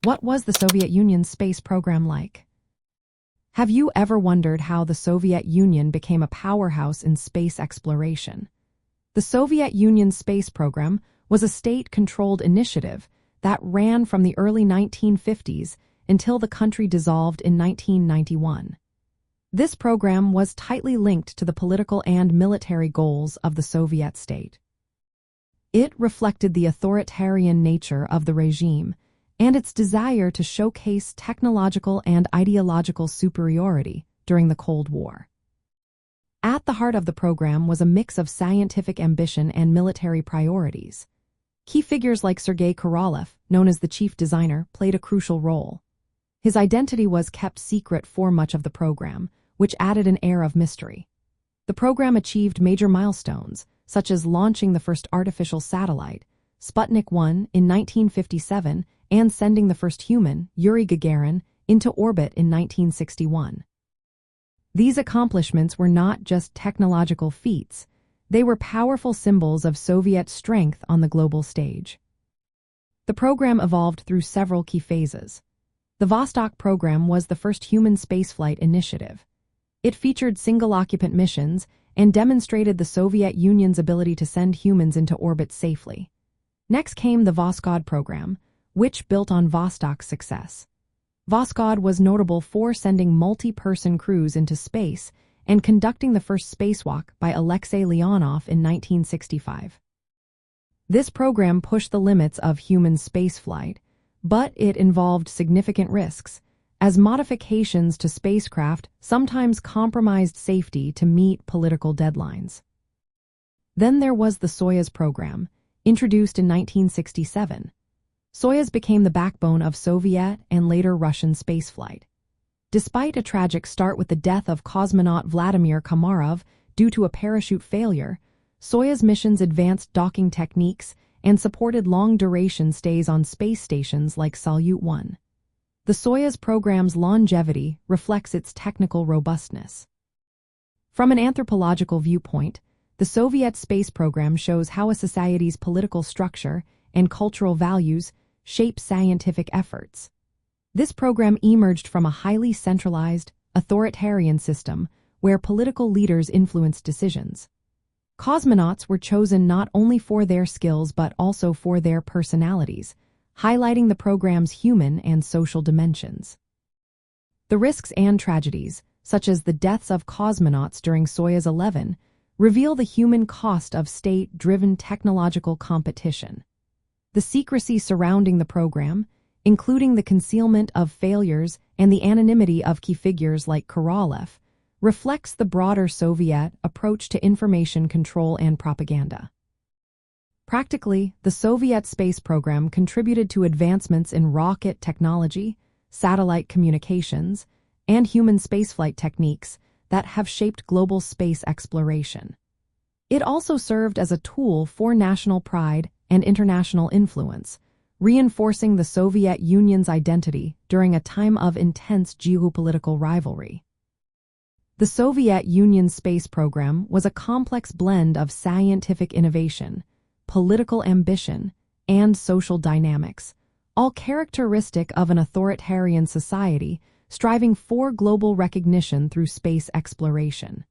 What was the Soviet Union's space program like? Have you ever wondered how the Soviet Union became a powerhouse in space exploration? The Soviet Union's space program was a state-controlled initiative that ran from the early 1950s until the country dissolved in 1991. This program was tightly linked to the political and military goals of the Soviet state. It reflected the authoritarian nature of the regime and its desire to showcase technological and ideological superiority during the Cold War. At the heart of the program was a mix of scientific ambition and military priorities. Key figures like Sergei Korolev, known as the chief designer, played a crucial role. His identity was kept secret for much of the program, which added an air of mystery. The program achieved major milestones, such as launching the first artificial satellite, Sputnik 1, in 1957, and sending the first human, Yuri Gagarin, into orbit in 1961. These accomplishments were not just technological feats, they were powerful symbols of Soviet strength on the global stage. The program evolved through several key phases. The Vostok program was the first human spaceflight initiative. It featured single-occupant missions and demonstrated the Soviet Union's ability to send humans into orbit safely. Next came the Voskhod program, which built on Vostok's success. Voskhod was notable for sending multi-person crews into space and conducting the first spacewalk by Alexei Leonov in 1965. This program pushed the limits of human spaceflight, but it involved significant risks, as modifications to spacecraft sometimes compromised safety to meet political deadlines. Then there was the Soyuz program, introduced in 1967. Soyuz became the backbone of Soviet and later Russian spaceflight. Despite a tragic start with the death of cosmonaut Vladimir Komarov due to a parachute failure, Soyuz missions advanced docking techniques and supported long-duration stays on space stations like Salyut 1. The Soyuz program's longevity reflects its technical robustness. From an anthropological viewpoint, the Soviet space program shows how a society's political structure and cultural values shape scientific efforts. This program emerged from a highly centralized, authoritarian system where political leaders influenced decisions. Cosmonauts were chosen not only for their skills but also for their personalities, highlighting the program's human and social dimensions. The risks and tragedies, such as the deaths of cosmonauts during Soyuz 11, reveal the human cost of state-driven technological competition. The secrecy surrounding the program, including the concealment of failures and the anonymity of key figures like Korolev, reflects the broader Soviet approach to information control and propaganda. Practically, the Soviet space program contributed to advancements in rocket technology, satellite communications, and human spaceflight techniques that have shaped global space exploration. It also served as a tool for national pride and international influence, reinforcing the Soviet Union's identity during a time of intense geopolitical rivalry. The Soviet Union's space program was a complex blend of scientific innovation, political ambition, and social dynamics, all characteristic of an authoritarian society striving for global recognition through space exploration.